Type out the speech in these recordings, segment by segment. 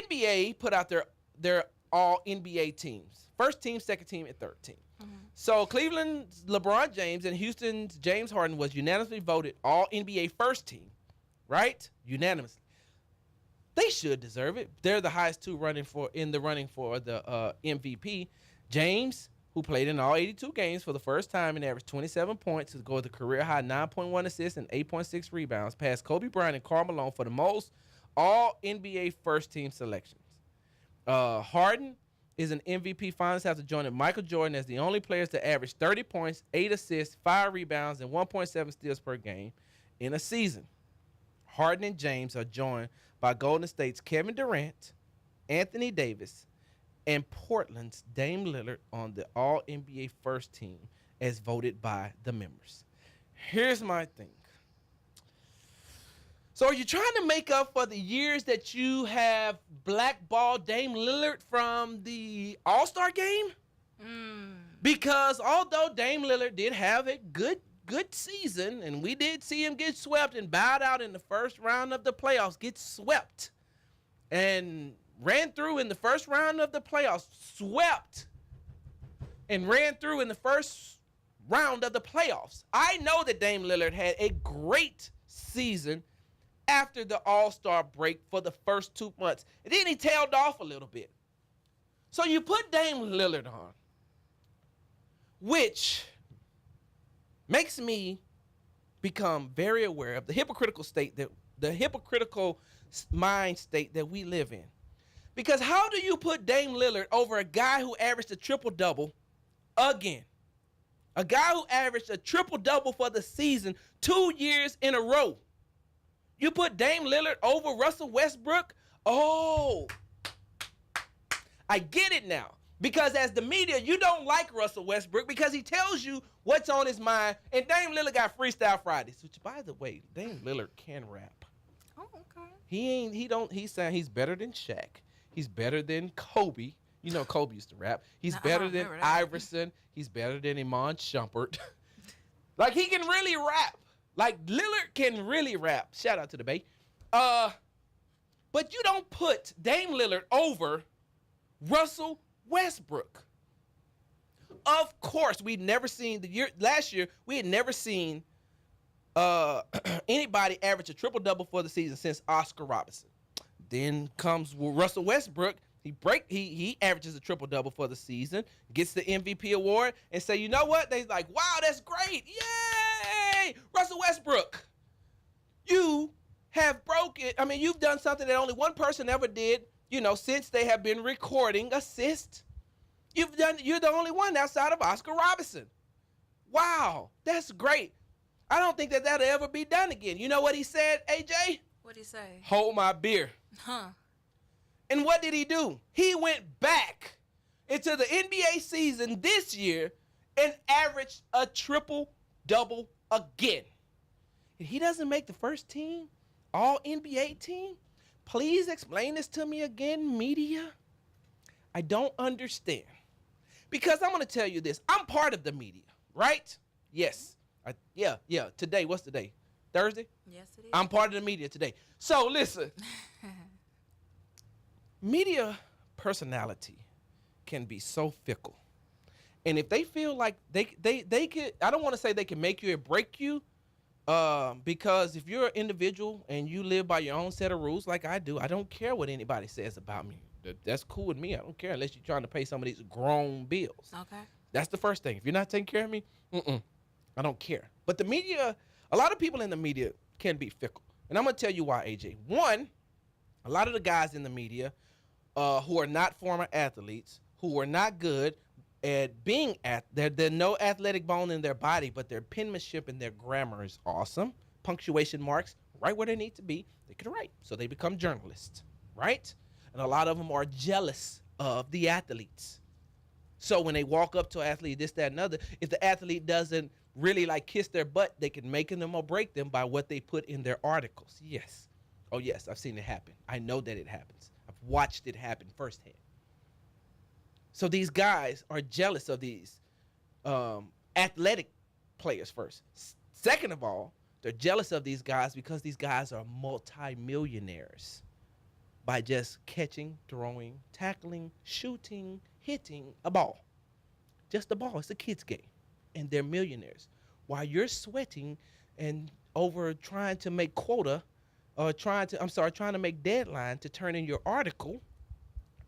NBA put out their all NBA teams. First team, second team, and third team. Mm-hmm. So Cleveland's LeBron James and Houston's James Harden was unanimously voted all NBA first team, right? Unanimously. They should deserve it. They're the highest two in the running for the MVP. James, who played in all 82 games for the first time and averaged 27 points to go with a career-high 9.1 assists and 8.6 rebounds, passed Kobe Bryant and Karl Malone for the most all-NBA first-team selections. Harden is an MVP finalist after joining Michael Jordan as the only players to average 30 points, 8 assists, 5 rebounds, and 1.7 steals per game in a season. Harden and James are joined by Golden State's Kevin Durant, Anthony Davis, and Portland's Dame Lillard on the All-NBA first team as voted by the members. Here's my thing. So are you trying to make up for the years that you have blackballed Dame Lillard from the All-Star game? Because although Dame Lillard did have a good season, and we did see him get swept and bowed out in the first round of the playoffs, get swept, and ran through in the first round of the playoffs, swept, and ran through in the first round of the playoffs. I know that Dame Lillard had a great season after the All-Star break for the first 2 months. And then he tailed off a little bit. So you put Dame Lillard on, which makes me become very aware of the hypocritical mind state that we live in. Because how do you put Dame Lillard over a guy who averaged a triple-double again? A guy who averaged a triple-double for the season 2 years in a row. You put Dame Lillard over Russell Westbrook? Oh, I get it now. Because as the media, you don't like Russell Westbrook because he tells you what's on his mind. And Dame Lillard got Freestyle Fridays, which, by the way, Dame Lillard can rap. Oh, okay. He's saying he's better than Shaq. He's better than Kobe. You know Kobe used to rap. He's better than Iverson. He's better than Iman Shumpert. Like, he can really rap. Like, Lillard can really rap. Shout out to the Bay. But you don't put Dame Lillard over Russell Westbrook. Of course, we'd never seen last year, we had never seen anybody average a triple-double for the season since Oscar Robertson. Then comes Russell Westbrook. He averages a triple-double for the season, gets the MVP award, and say, you know what? They're like, wow, that's great. Yay! Russell Westbrook, you have broken. I mean, you've done something that only one person ever did, since they have been recording assists. You're the only one outside of Oscar Robertson. Wow, that's great. I don't think that'll ever be done again. You know what he said, AJ? What'd he say? Hold my beer. Huh. And what did he do? He went back into the NBA season this year and averaged a triple-double again. And he doesn't make the first team, all NBA team? Please explain this to me again, media. I don't understand. Because I'm going to tell you this. I'm part of the media, right? Yes. Yeah. Today, what's the day? Thursday? Yes, it is. I'm part of the media today. So listen. Media personality can be so fickle. And if they feel like they could, I don't want to say they can make you or break you, because if you're an individual and you live by your own set of rules like I do, I don't care what anybody says about me. That's cool with me. I don't care unless you're trying to pay some of these grown bills. Okay. That's the first thing. If you're not taking care of me, I don't care. But the media, a lot of people in the media can be fickle. And I'm going to tell you why, AJ. One, a lot of the guys in the media who are not former athletes, who are not good at being there's no athletic bone in their body, but their penmanship and their grammar is awesome. Punctuation marks right where they need to be. They can write. So they become journalists, right? And a lot of them are jealous of the athletes. So when they walk up to an athlete, this, that, and other, if the athlete doesn't really kiss their butt, they can make them or break them by what they put in their articles. Yes. Oh, yes, I've seen it happen. I know that it happens. I've watched it happen firsthand. So these guys are jealous of these athletic players first. Second of all, they're jealous of these guys because these guys are multimillionaires by just catching, throwing, tackling, shooting, hitting a ball. Just a ball. It's a kid's game. And they're millionaires. While you're sweating and over trying to make quota or trying to make deadline to turn in your article,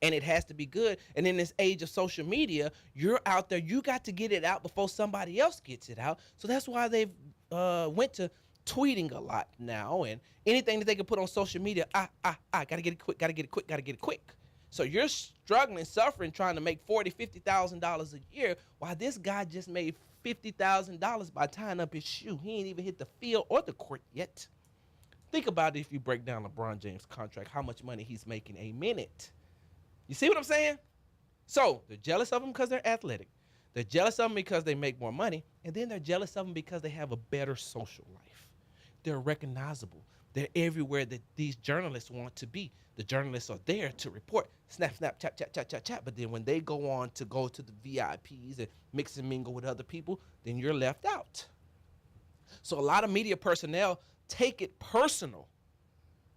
and it has to be good. And in this age of social media, you're out there, you got to get it out before somebody else gets it out. So that's why they've went to tweeting a lot now, and anything that they can put on social media, gotta get it quick. So you're struggling, suffering, trying to make $40,000, $50,000 a year, while this guy just made $50,000 by tying up his shoe. He ain't even hit the field or the court yet. Think about it if you break down LeBron James' contract, how much money he's making a minute. You see what I'm saying? So they're jealous of him because they're athletic. They're jealous of him because they make more money. And then they're jealous of him because they have a better social life. They're recognizable. They're everywhere that these journalists want to be. The journalists are there to report. Snap, snap, chat, chat, chat, chat, chat. But then when they go to the VIPs and mix and mingle with other people, then you're left out. So a lot of media personnel take it personal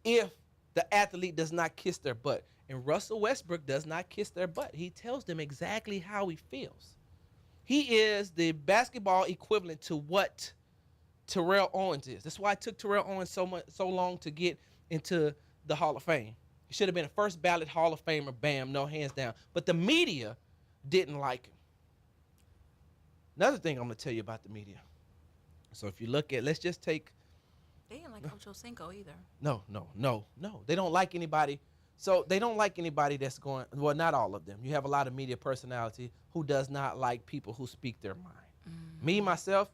if the athlete does not kiss their butt. And Russell Westbrook does not kiss their butt. He tells them exactly how he feels. He is the basketball equivalent to what Terrell Owens is. That's why it took Terrell Owens so long to get into the Hall of Fame. He should have been a first ballot Hall of Famer, bam, no hands down. But the media didn't like him. Another thing I'm going to tell you about the media. So if you look at, let's just take. They didn't like Coach Osenko either. No. They don't like anybody. So they don't like anybody that's going, well, not all of them. You have a lot of media personality who does not like people who speak their mind. Mm-hmm. Me, myself,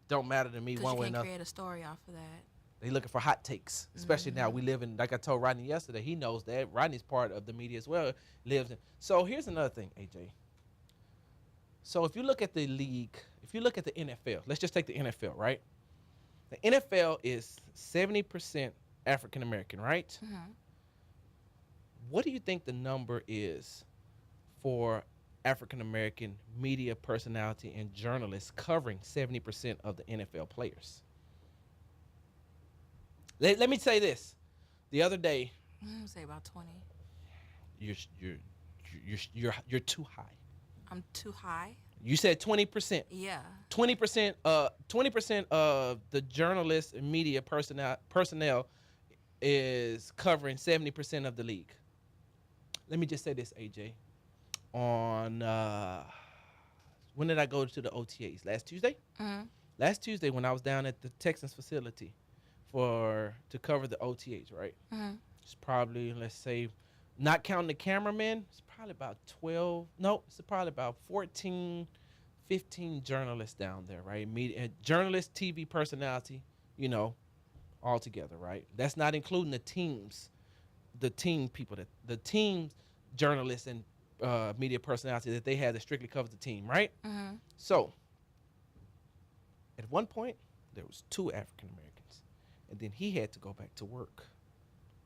don't matter to me one way or another. Because you can't create a story off of that. They looking for hot takes, especially now we live in, like I told Rodney yesterday, he knows that. Rodney's part of the media as well, lives in. So here's another thing, AJ. So if you look at the league, if you look at the NFL, let's just take the NFL, right? The NFL is 70% African-American, right? Mm-hmm. What do you think the number is for African-American media personality and journalists covering 70% of the NFL players? Let me say this. The other day, I'm say about 20. You're too high. I'm too high. You said 20%. Yeah. 20%. 20% of the journalists and media personnel is covering 70% of the league. Let me just say this, AJ. On when did I go to the OTAs? Last Tuesday. Mm-hmm. Last Tuesday when I was down at the Texans facility to cover the OTAs, right? Mm-hmm. It's probably, let's say, not counting the cameramen, it's probably about 12. No, it's probably about 14, 15 journalists down there, right? Media, journalists, TV personality, all together, right? That's not including the teams, the team people, the teams, journalists and media personality that they had that strictly covers the team, right? Mm-hmm. So, at one point, there was 2 African Americans. And then he had to go back to work.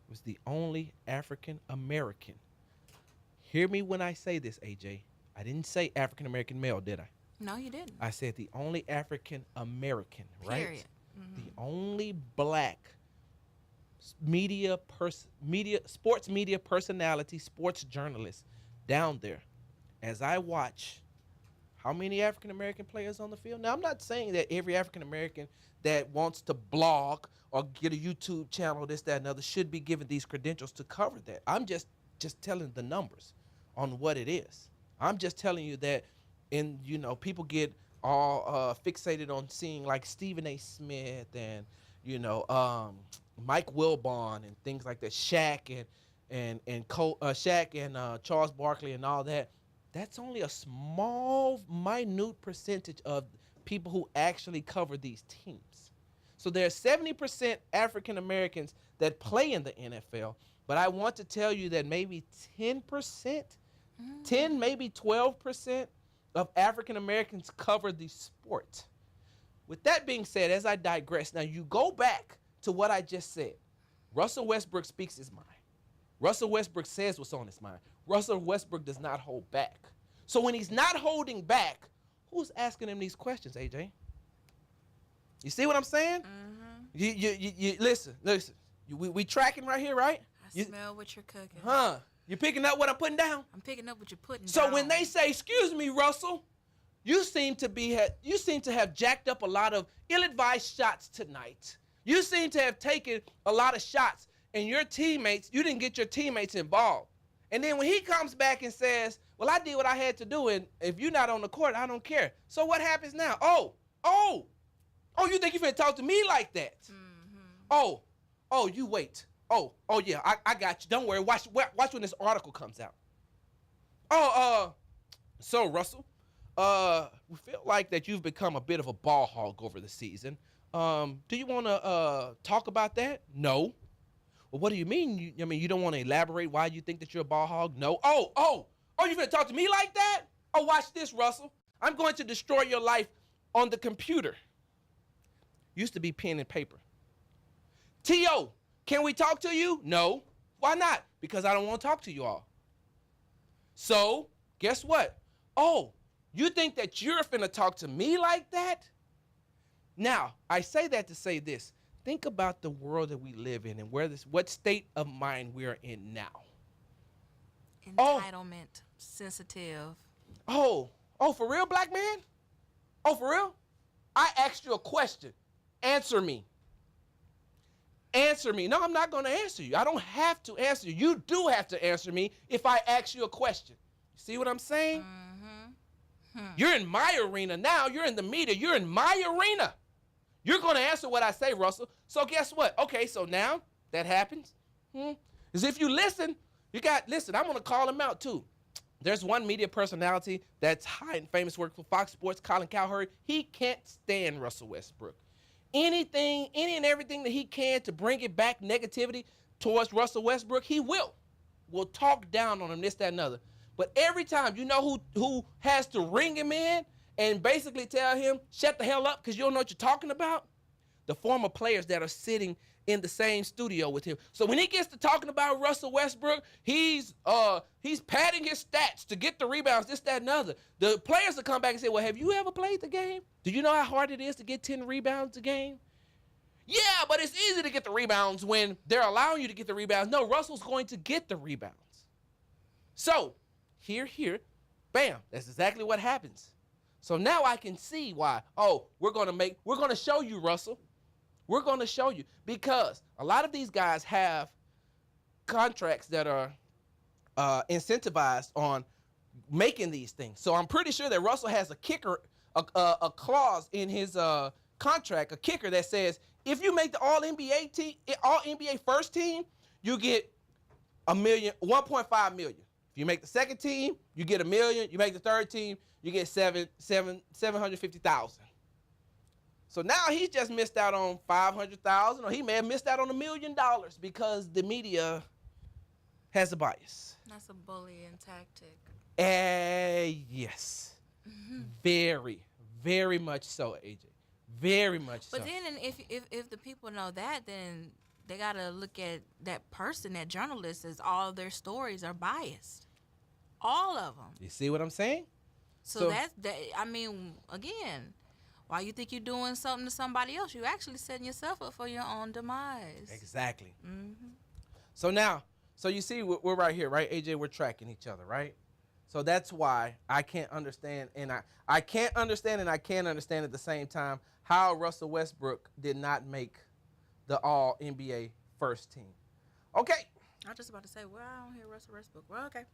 He was the only African American. Hear me when I say this, AJ. I didn't say African American male, did I? No, you didn't. I said the only African American, right? Period. Mm-hmm. The only black sports media personality, sports journalist down there. As I watch how many African American players on the field. Now, I'm not saying that every African American that wants to blog or get a YouTube channel, this, that, and other, should be given these credentials to cover that. I'm just telling the numbers on what it is. I'm just telling you that, people get all fixated on seeing like Stephen A. Smith and, Mike Wilbon and things like that, Shaq and Charles Barkley and all that. That's only a small, minute percentage of people who actually cover these teams. So there are 70% African Americans that play in the NFL, but I want to tell you that maybe 10%, 10, maybe 12% of African Americans cover the sport. With that being said, as I digress, now you go back to what I just said. Russell Westbrook speaks his mind. Russell Westbrook says what's on his mind. Russell Westbrook does not hold back. So when he's not holding back, who's asking him these questions, AJ? You see what I'm saying? Mm-hmm. You listen. We tracking right here, right? I smell what you're cooking. Huh? You picking up what I'm putting down? I'm picking up what you're putting down. So when they say, "Excuse me, Russell," you seem to have jacked up a lot of ill-advised shots tonight. You seem to have taken a lot of shots, and you didn't get your teammates involved. And then when he comes back and says, "Well, I did what I had to do, and if you're not on the court, I don't care." So what happens now? Oh, you think you're finna talk to me like that? Mm-hmm. Oh, you wait. Oh, yeah, I got you. Don't worry. Watch when this article comes out. So Russell, we feel like that you've become a bit of a ball hog over the season. Do you want to talk about that? No. Well, what do you mean? You don't want to elaborate why you think that you're a ball hog? No. Oh, you gonna talk to me like that? Oh, watch this, Russell. I'm going to destroy your life on the computer. Used to be pen and paper. T.O., can we talk to you? No. Why not? Because I don't want to talk to you all. So, guess what? Oh, you think that you're finna talk to me like that? Now, I say that to say this. Think about the world that we live in and what state of mind we're in now. Entitlement, sensitive. Oh, for real, black man? Oh, for real? I asked you a question. Answer me. Answer me. No, I'm not going to answer you. I don't have to answer you. You do have to answer me if I ask you a question. You see what I'm saying? Mm-hmm. You're in my arena now. You're in the media. You're in my arena. You're going to answer what I say, Russell. So guess what? Okay, so now that happens. As if you listen, I'm going to call him out too. There's one media personality that's high and famous, working for Fox Sports, Colin Cowherd. He can't stand Russell Westbrook. Any and everything that he can to bring it back negativity towards Russell Westbrook, he will talk down on him, this, that, and other. But every time, you know who has to ring him in and basically tell him, shut the hell up because you don't know what you're talking about? The former players that are sitting in the same studio with him. So when he gets to talking about Russell Westbrook, he's padding his stats to get the rebounds, this, that, and other. The players will come back and say, well, have you ever played the game? Do you know how hard it is to get 10 rebounds a game? Yeah, but it's easy to get the rebounds when they're allowing you to get the rebounds. No, Russell's going to get the rebounds. So, here, bam, that's exactly what happens. So now I can see why, we're going to show you, Russell. We're going to show you because a lot of these guys have contracts that are incentivized on making these things. So I'm pretty sure that Russell has a kicker, a clause in his contract, a kicker that says if you make the All NBA first team, you get $1.5 million. If you make the second team, you get $1 million. You make the third team, you get $750,000. So now he's just missed out on $500,000, or he may have missed out on $1 million because the media has a bias. That's a bullying tactic. Yes. Mm-hmm. Very, very much so, AJ. Very much so. But then if the people know that, then they got to look at that person, that journalist, as all their stories are biased. All of them. You see what I'm saying? So again, why you think you're doing something to somebody else? You're actually setting yourself up for your own demise. Exactly. Mm-hmm. So you see, we're right here, right, AJ? We're tracking each other, right? So that's why I can't understand, and I can't understand and I can't understand at the same time how Russell Westbrook did not make the All-NBA first team. Okay. I was just about to say, well, I don't hear Russell Westbrook. Well, okay.